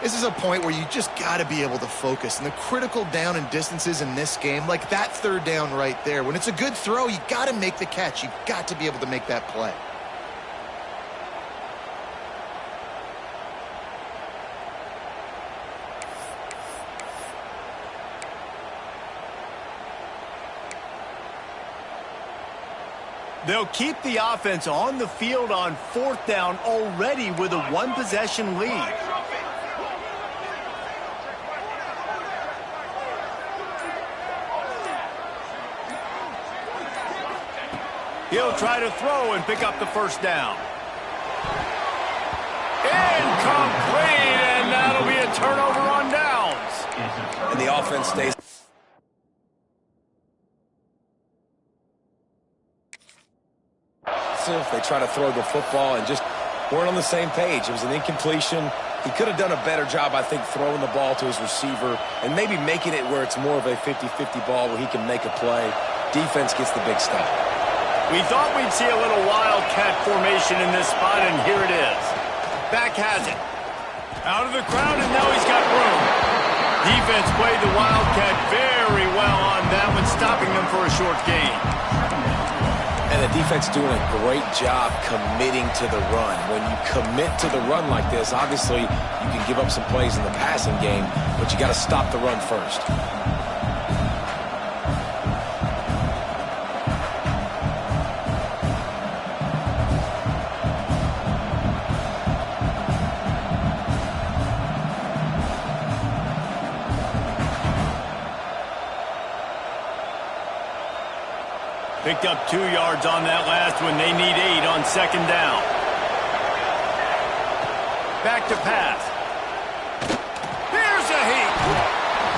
This is a point where you just got to be able to focus. And the critical down and distances in this game, like that third down right there, when it's a good throw, you got to make the catch. You've got to be able to make that play. They'll keep the offense on the field on fourth down already with a one-possession lead. He'll try to throw and pick up the first down. Incomplete, and that'll be a turnover on downs. And the offense stays. They try to throw the football and just weren't on the same page. It was an incompletion. He could have done a better job, I think, throwing the ball to his receiver and maybe making it where it's more of a 50-50 ball where he can make a play. Defense gets the big stop. We thought we'd see a little wildcat formation in this spot, and here it is. Back has it. Out of the crowd, and now he's got room. Defense played the wildcat very well on that one, stopping them for a short gain. And the defense doing a great job committing to the run. When you commit to the run like this, obviously you can give up some plays in the passing game, but you got to stop the run first. Picked up 2 yards on that last one. They need 8 on second down. Back to pass. Here's a heat.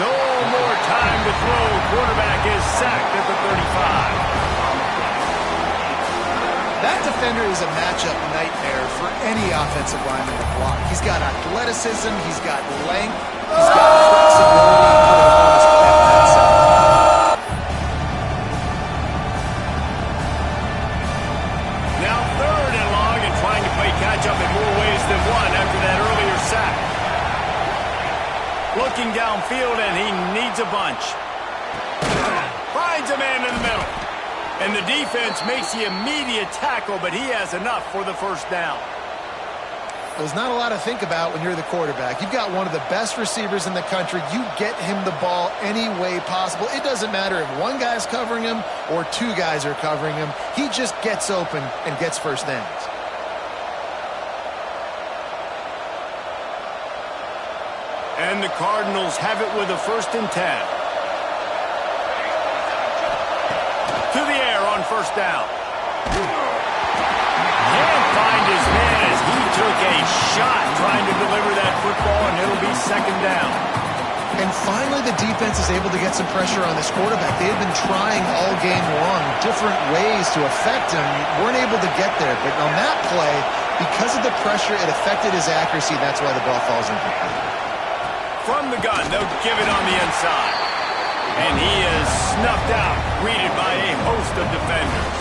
No more time to throw. Quarterback is sacked at the 35. That defender is a matchup nightmare for any offensive lineman to block. He's got athleticism. He's got length. He's got flexibility. Looking downfield, and he needs a bunch. Finds a man in the middle. And the defense makes the immediate tackle, but he has enough for the first down. There's not a lot to think about when you're the quarterback. You've got one of the best receivers in the country. You get him the ball any way possible. It doesn't matter if one guy's covering him or 2 guys are covering him. He just gets open and gets first downs. And the Cardinals have it with a 1st and 10. To the air on first down. Can't find his man as he took a shot trying to deliver that football, and it'll be second down. And finally, the defense is able to get some pressure on this quarterback. They had been trying all game long different ways to affect him. Weren't able to get there. But on that play, because of the pressure, it affected his accuracy. That's why the ball falls incomplete. From the gun, they'll give it on the inside. And he is snuffed out, greeted by a host of defenders.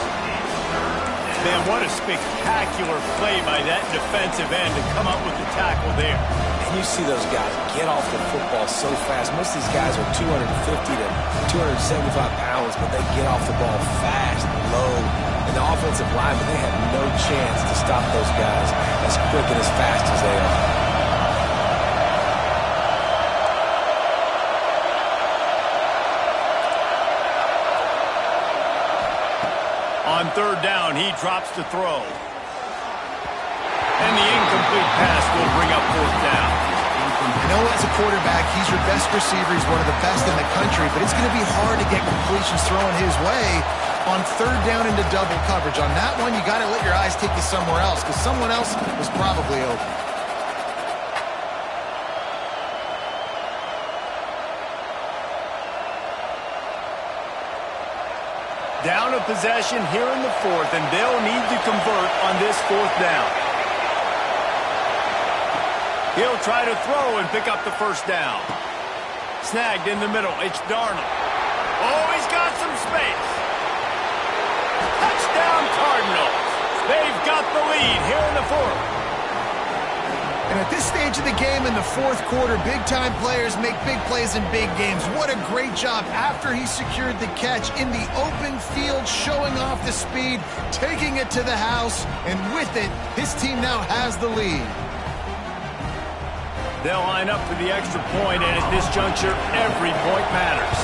Man, what a spectacular play by that defensive end to come up with the tackle there. And you see those guys get off the football so fast. Most of these guys are 250 to 275 pounds, but they get off the ball fast, low. And the offensive linemen, they have no chance to stop those guys as quick and as fast as they are. On third down, he drops to throw. And the incomplete pass will bring up fourth down. You know, as a quarterback, he's your best receiver. He's one of the best in the country, but it's going to be hard to get completions thrown his way on third down into double coverage. On that one, you got to let your eyes take you somewhere else because someone else was probably open. Down a possession here in the 4th, and they'll need to convert on this 4th down. He'll try to throw and pick up the first down. Snagged in the middle. It's Darnold. Oh, he's got some space. Touchdown, Cardinals. They've got the lead here in the fourth. And at this stage of the game in the fourth quarter, big-time players make big plays in big games. What a great job after he secured the catch in the open field, showing off the speed, taking it to the house, and with it, his team now has the lead. They'll line up for the extra point, and at this juncture, every point matters.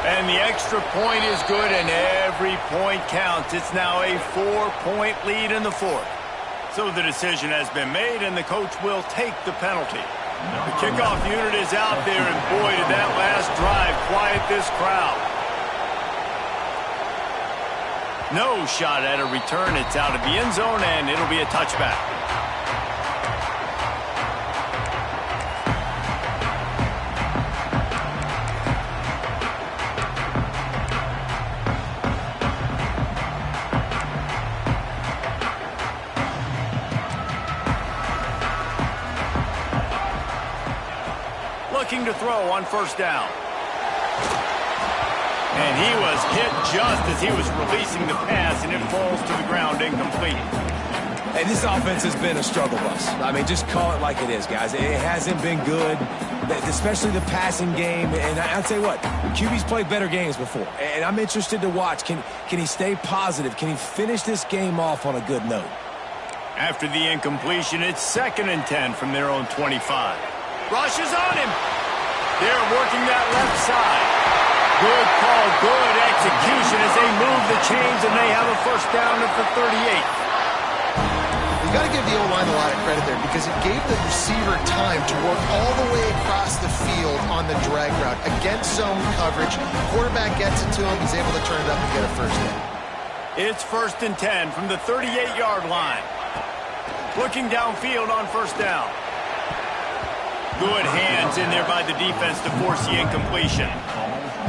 And the extra point is good, and every point counts. It's now a 4-point lead in the fourth. So the decision has been made, and the coach will take the penalty. The kickoff unit is out there, and boy, did that last drive quiet this crowd. No shot at a return. It's out of the end zone, and it'll be a touchback. Looking to throw on first down. And he was hit just as he was releasing the pass, and it falls to the ground incomplete. Hey, this offense has been a struggle bus. I mean, just call it like it is, guys. It hasn't been good, especially the passing game. And I'll tell you what, QB's played better games before. And I'm interested to watch. Can he stay positive? Can he finish this game off on a good note? After the incompletion, it's 2nd and 10 from their own 25. Rush is on him. They're working that left side. Good call, good execution as they move the chains, and they have a first down at the 38. You got to give the O-line a lot of credit there because it gave the receiver time to work all the way across the field on the drag route. Against zone coverage, quarterback gets it to him, he's able to turn it up and get a first down. It's 1st and 10 from the 38-yard line. Looking downfield on first down. Good hands in there by the defense to force the incompletion.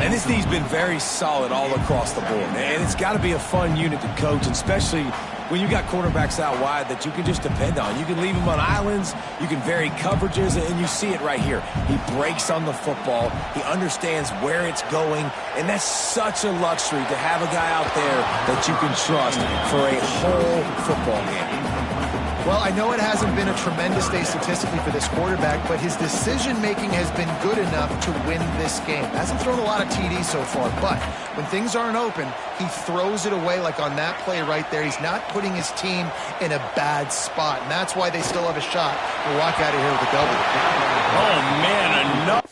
And this team's been very solid all across the board. And it's got to be a fun unit to coach, especially when you got quarterbacks out wide that you can just depend on. You can leave them on islands, you can vary coverages, and you see it right here. He breaks on the football, he understands where it's going, and that's such a luxury to have a guy out there that you can trust for a whole football game. Well, I know it hasn't been a tremendous day statistically for this quarterback, but his decision-making has been good enough to win this game. Hasn't thrown a lot of TDs so far, but when things aren't open, he throws it away like on that play right there. He's not putting his team in a bad spot, and that's why they still have a shot to walk out of here with a double. Oh, man, enough.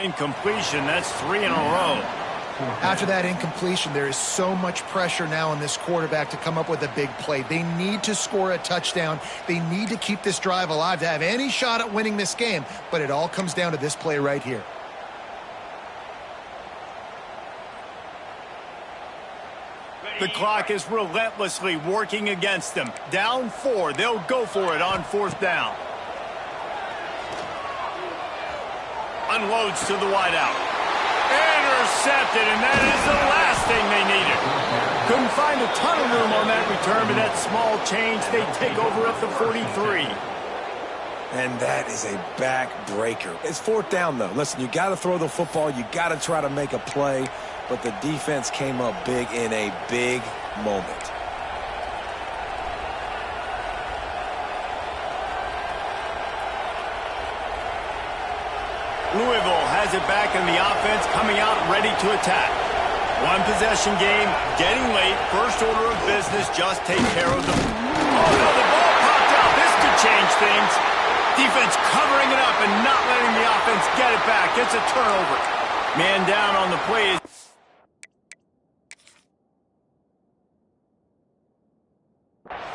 Incompletion, that's 3 in a row. After that incompletion, there is so much pressure now on this quarterback to come up with a big play. They need to score a touchdown. They need to keep this drive alive to have any shot at winning this game, but it all comes down to this play right here. The clock is relentlessly working against them. Down 4, they'll go for it on 4th down. Unloads to the wideout. Intercepted, and that is the last thing they needed. Couldn't find a ton of room on that return, but that small change, they take over at the 43. And that is a backbreaker. It's 4th down, though. Listen, you got to throw the football. You got to try to make a play, but the defense came up big in a big moment. Louisville has it back in the offense, coming out ready to attack. One possession game, getting late. First order of business, just take care of them. Oh, no, the ball popped out. This could change things. Defense covering it up and not letting the offense get it back. It's a turnover. Man down on the play.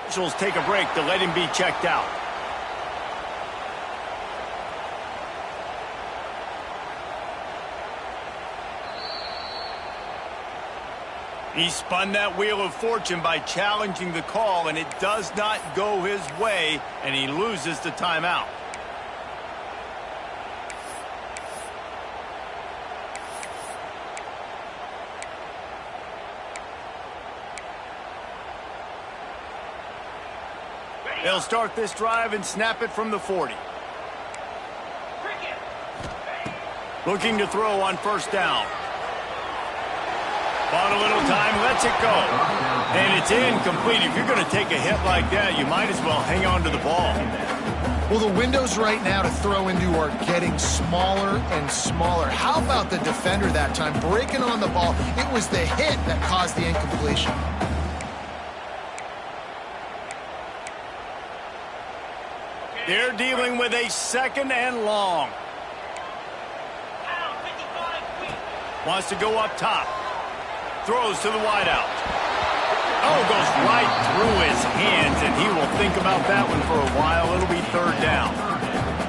Officials take a break to let him be checked out. He spun that wheel of fortune by challenging the call, and it does not go his way, and he loses the timeout. They'll start this drive and snap it from the 40. Looking to throw on first down. Bought a little time, lets it go. And it's incomplete. If you're going to take a hit like that, you might as well hang on to the ball. Well, the windows right now to throw into are getting smaller and smaller. How about the defender that time breaking on the ball? It was the hit that caused the incompletion. They're dealing with a second and long. Wants to go up top. Throws to the wideout. Oh, goes right through his hands, and he will think about that one for a while. It'll be third down.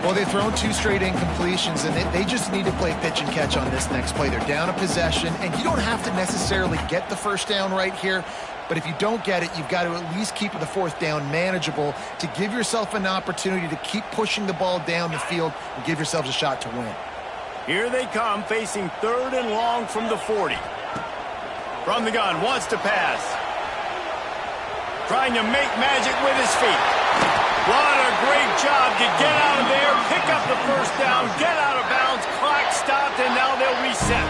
Well, they've thrown 2 straight incompletions, and they just need to play pitch and catch on this next play. They're down a possession, and you don't have to necessarily get the first down right here. But if you don't get it, you've got to at least keep the fourth down manageable to give yourself an opportunity to keep pushing the ball down the field and give yourselves a shot to win. Here they come, facing third and long from the 40. From the gun, wants to pass. Trying to make magic with his feet. What a great job to get out of there, pick up the first down, get out of bounds, clock stopped, and now they'll reset.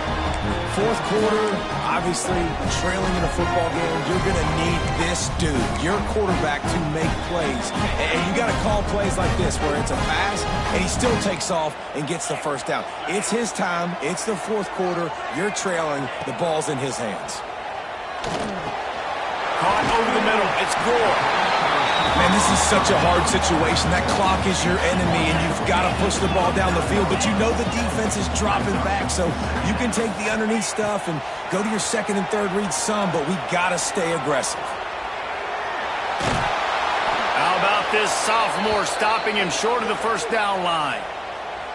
Fourth quarter, obviously, trailing in a football game, you're going to need this dude, your quarterback, to make plays. And you got to call plays like this where it's a pass, and he still takes off and gets the first down. It's his time. It's the fourth quarter. You're trailing. The ball's in his hands. Caught over the middle. It's Gore. Man, this is such a hard situation. That clock is your enemy, and you've got to push the ball down the field. But you know the defense is dropping back, so you can take the underneath stuff and go to your second and third read some, but we got to stay aggressive. How about this sophomore stopping him short of the first down line?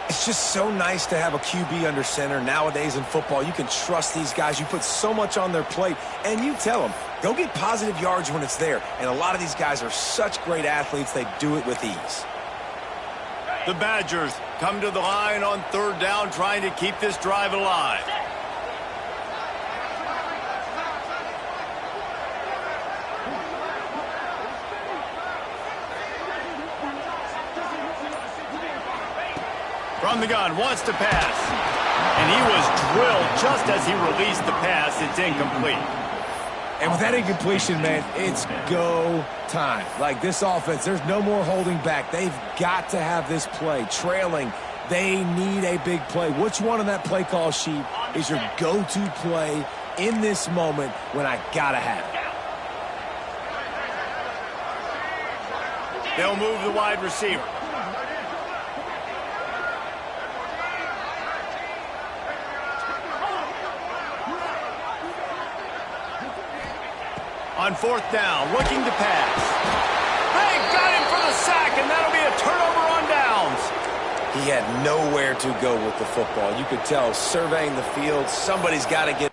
It's just so nice to have a QB under center. Nowadays in football, you can trust these guys. You put so much on their plate, and you tell them, go get positive yards when it's there. And a lot of these guys are such great athletes, they do it with ease. The Badgers come to the line on third down, trying to keep this drive alive. From the gun, wants to pass. And he was drilled just as he released the pass. It's incomplete. And with that incompletion, man, it's go time. Like this offense, there's no more holding back. They've got to have this play. Trailing, they need a big play. Which one on that play call sheet is your go-to play in this moment when I got to have it? They'll move the wide receiver. On fourth down, looking to pass. They got him for the sack, and that'll be a turnover on downs. He had nowhere to go with the football. You could tell, surveying the field, somebody's got to get.